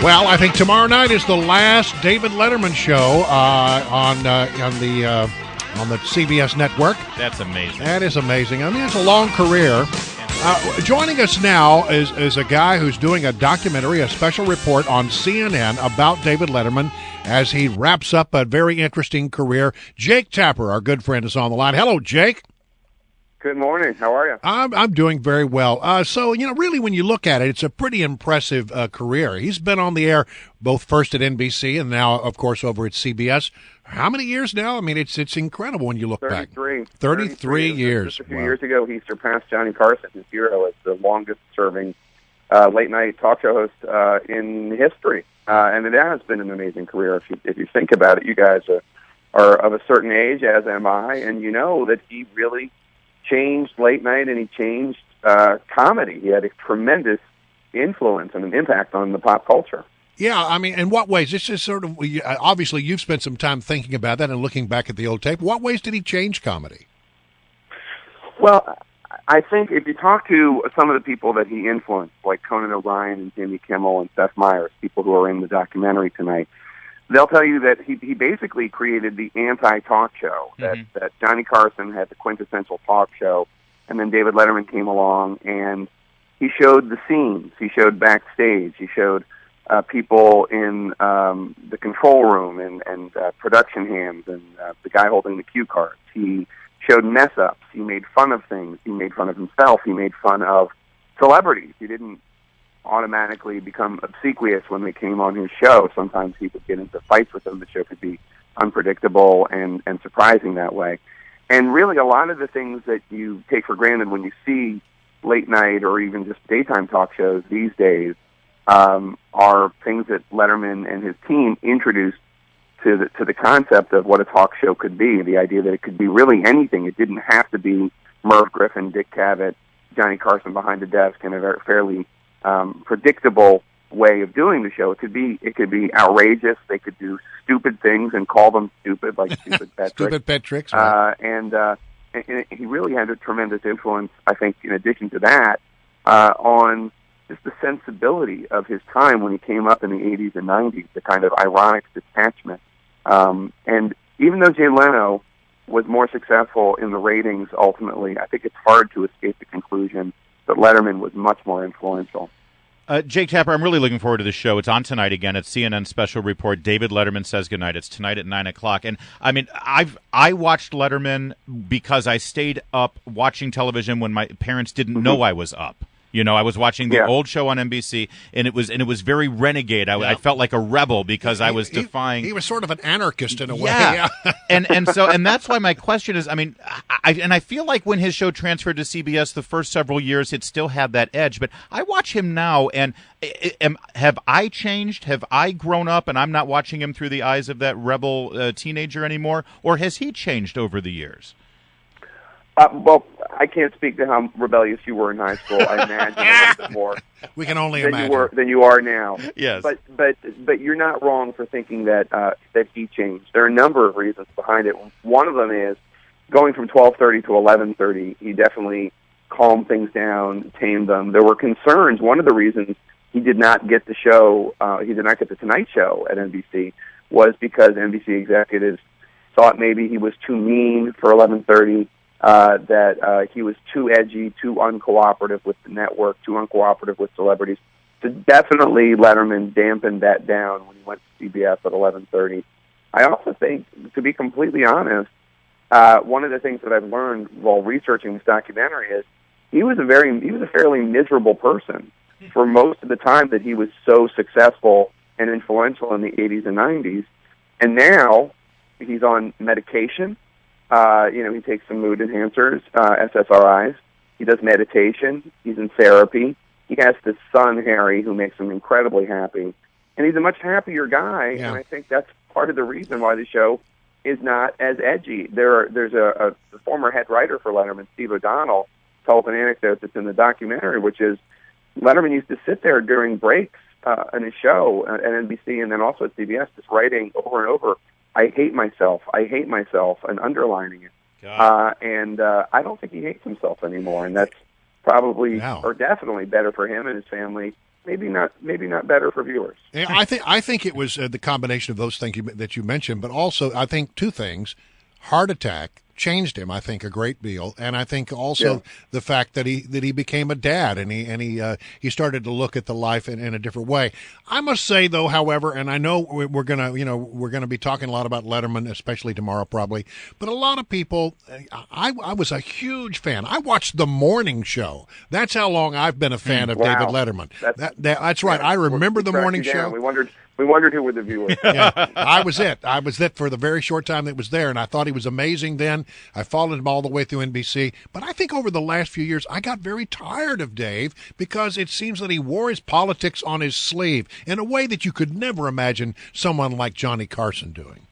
Well, I think tomorrow night is the last David Letterman show on the CBS network. That's amazing. That is amazing. I mean, it's a long career. Joining us now is a guy who's doing a documentary, a special report on CNN about David Letterman as he wraps up a very interesting career. Jake Tapper, our good friend, is on the line. Hello, Jake. Good morning. How are you? I'm doing very well. So, really, when you look at it, it's a pretty impressive career. He's been on the air both first at NBC and now, of course, over at CBS. How many years now? I mean, it's incredible when you look back. 33 years. Just a few years ago, he surpassed Johnny Carson, his hero, as the longest-serving late-night talk show host in history. And it has been an amazing career. If you think about it, you guys are of a certain age, as am I, and you know that he really changed late night, and he changed comedy. He had a tremendous influence and an impact on the pop culture. Yeah, I mean, in what ways? This is sort of, obviously you've spent some time thinking about that and looking back at the old tape. What ways did he change comedy? Well, I think if you talk to some of the people that he influenced, like Conan O'Brien and Jimmy Kimmel and Seth Meyers, people who are in the documentary tonight, they'll tell you that he basically created the anti-talk show, that Johnny Carson had the quintessential talk show, and then David Letterman came along, and he showed the scenes. He showed backstage. He showed people in the control room and production hands and the guy holding the cue cards. He showed mess-ups. He made fun of things. He made fun of himself. He made fun of celebrities. He didn't automatically become obsequious when they came on his show. Sometimes he would get into fights with them. The show could be unpredictable and surprising that way. And really, a lot of the things that you take for granted when you see late night or even just daytime talk shows these days are things that Letterman and his team introduced to the concept of what a talk show could be, the idea that it could be really anything. It didn't have to be Merv Griffin, Dick Cavett, Johnny Carson behind the desk in a very fairly predictable way of doing the show. It could be outrageous. They could do stupid things and call them stupid, like stupid pet tricks. Stupid pet tricks. Right. And he really had a tremendous influence, I think, in addition to that, on just the sensibility of his time when he came up in the 80s and 90s, the kind of ironic detachment. And even though Jay Leno was more successful in the ratings ultimately, I think it's hard to escape the conclusion that Letterman was much more influential. Jake Tapper, I'm really looking forward to this show. It's on tonight again. It's CNN Special Report. David Letterman Says Goodnight. It's tonight at 9 o'clock. And, I mean, I watched Letterman because I stayed up watching television when my parents didn't know I was up. You know, I was watching the old show on NBC, and it was very renegade. I felt like a rebel because I was defying. He was sort of an anarchist in a way. Yeah. and that's why my question is, I mean, I feel like when his show transferred to CBS the first several years, it still had that edge. But I watch him now, and have I changed? Have I grown up, and I'm not watching him through the eyes of that rebel teenager anymore, or has he changed over the years? Well, I can't speak to how rebellious you were in high school. I imagine a little bit more. We can only imagine than you are now. Yes, but you're not wrong for thinking that he changed. There are a number of reasons behind it. One of them is going from 12:30 to 11:30. He definitely calmed things down, tamed them. There were concerns. One of the reasons he did not get the show, he did not get the Tonight Show at NBC, was because NBC executives thought maybe he was too mean for 11:30. That he was too edgy, too uncooperative with the network, too uncooperative with celebrities. So definitely Letterman dampened that down when he went to CBS at 11:30. I also think, to be completely honest, one of the things that I've learned while researching this documentary is he was a fairly miserable person for most of the time that he was so successful and influential in the 80s and 90s. And now he's on medication. He takes some mood enhancers, SSRIs. He does meditation. He's in therapy. He has this son, Harry, who makes him incredibly happy. And he's a much happier guy, and I think that's part of the reason why the show is not as edgy. There's a former head writer for Letterman, Steve O'Donnell, told an anecdote that's in the documentary, which is Letterman used to sit there during breaks in his show at NBC and then also at CBS, just writing over and over, I hate myself, and underlining it. And I don't think he hates himself anymore, and that's probably or definitely better for him and his family maybe not better for viewers. Yeah, I think it was the combination of those things that you mentioned, but also I think two things: heart attack changed him, I think, a great deal, and I think also the fact that he became a dad and he started to look at the life in a different way. I must say, though, however, and I know we're gonna be talking a lot about Letterman, especially tomorrow, probably, but a lot of people, I was a huge fan. I watched the morning show. That's how long I've been a fan of David Letterman. That's right. I remember the morning show. We wondered who were the viewers. Yeah, I was it for the very short time that was there, and I thought he was amazing then. I followed him all the way through NBC. But I think over the last few years, I got very tired of Dave because it seems that he wore his politics on his sleeve in a way that you could never imagine someone like Johnny Carson doing.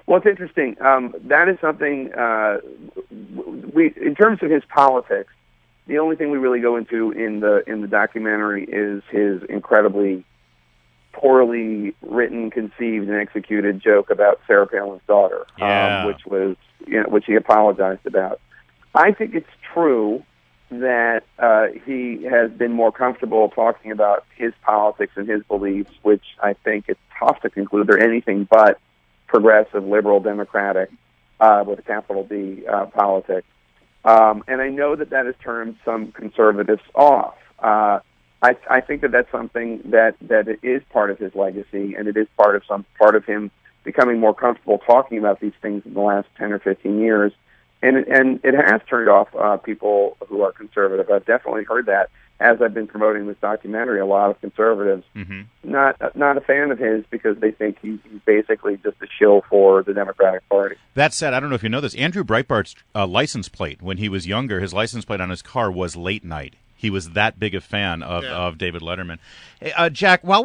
Well, it's interesting. That is something in terms of his politics, the only thing we really go into in the documentary is his incredibly poorly written, conceived, and executed joke about Sarah Palin's daughter, which he apologized about. I think it's true that he has been more comfortable talking about his politics and his beliefs, which I think it's tough to conclude they're anything but progressive, liberal, democratic, with a capital D politics. And I know that has turned some conservatives off. I think that's something that it is part of his legacy, and it is part of him becoming more comfortable talking about these things in the last 10 or 15 years. And it has turned off people who are conservative. I've definitely heard that as I've been promoting this documentary. A lot of conservatives not a fan of his because they think he's basically just a shill for the Democratic Party. That said, I don't know if you know this, Andrew Breitbart's license plate when he was younger, his license plate on his car was late night. He was that big a fan of David Letterman. Jake, while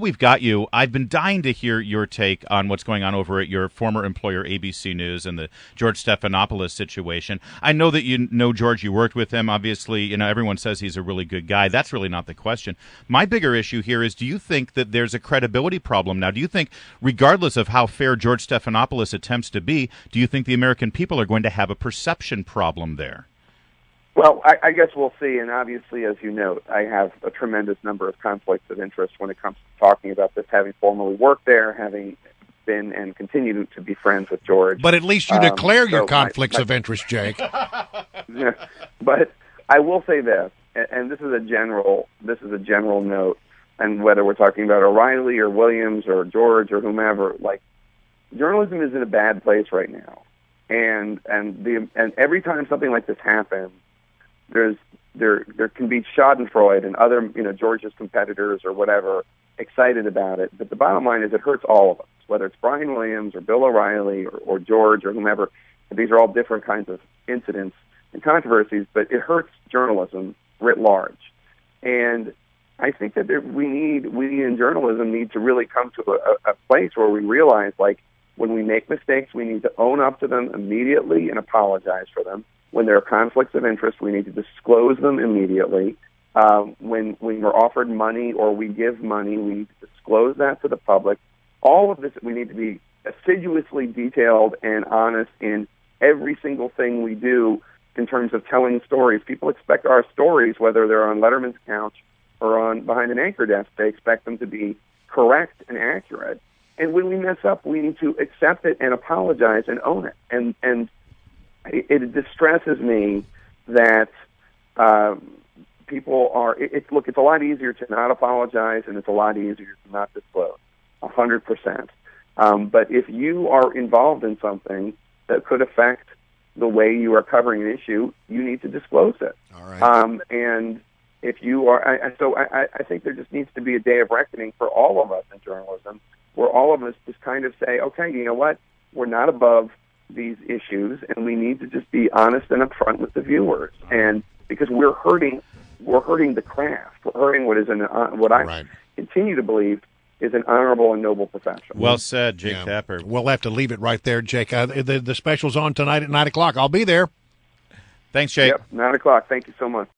we've got you, I've been dying to hear your take on what's going on over at your former employer, ABC News, and the George Stephanopoulos situation. I know that you know George, you worked with him. Obviously, everyone says he's a really good guy. That's really not the question. My bigger issue here is, do you think that there's a credibility problem now? Do you think, regardless of how fair George Stephanopoulos attempts to be, do you think the American people are going to have a perception problem there? Well, I guess we'll see, and obviously, as you note, I have a tremendous number of conflicts of interest when it comes to talking about this, having formerly worked there, having been and continue to be friends with George. But at least you declare your conflicts of interest, Jake. Yeah, but I will say this, and this is a general note, and whether we're talking about O'Reilly or Williams or George or whomever, like, journalism is in a bad place right now, and every time something like this happens, there can be Schadenfreude and other, George's competitors or whatever, excited about it. But the bottom line is it hurts all of us, whether it's Brian Williams or Bill O'Reilly or George or whomever. These are all different kinds of incidents and controversies, but it hurts journalism writ large. And I think that we in journalism need to really come to a place where we realize, like, when we make mistakes, we need to own up to them immediately and apologize for them. When there are conflicts of interest, we need to disclose them immediately. When we're offered money or we give money, we need to disclose that to the public. All of this, we need to be assiduously detailed and honest in every single thing we do in terms of telling stories. People expect our stories, whether they're on Letterman's couch or on behind an anchor desk, they expect them to be correct and accurate. And when we mess up, we need to accept it and apologize and own it. And it distresses me that people are. It's a lot easier to not apologize, and it's a lot easier to not disclose. 100%. But if you are involved in something that could affect the way you are covering an issue, you need to disclose it. All right. And if you are, I think there just needs to be a day of reckoning for all of us in journalism, where all of us just kind of say, okay, you know what, we're not above these issues, and we need to just be honest and upfront with the viewers. And because we're hurting the craft, we're hurting what I continue to believe is an honorable and noble profession. Well said, Jake Tapper. We'll have to leave it right there, Jake. The special's on tonight at 9 o'clock. I'll be there. Thanks, Jake. Yep, 9 o'clock. Thank you so much.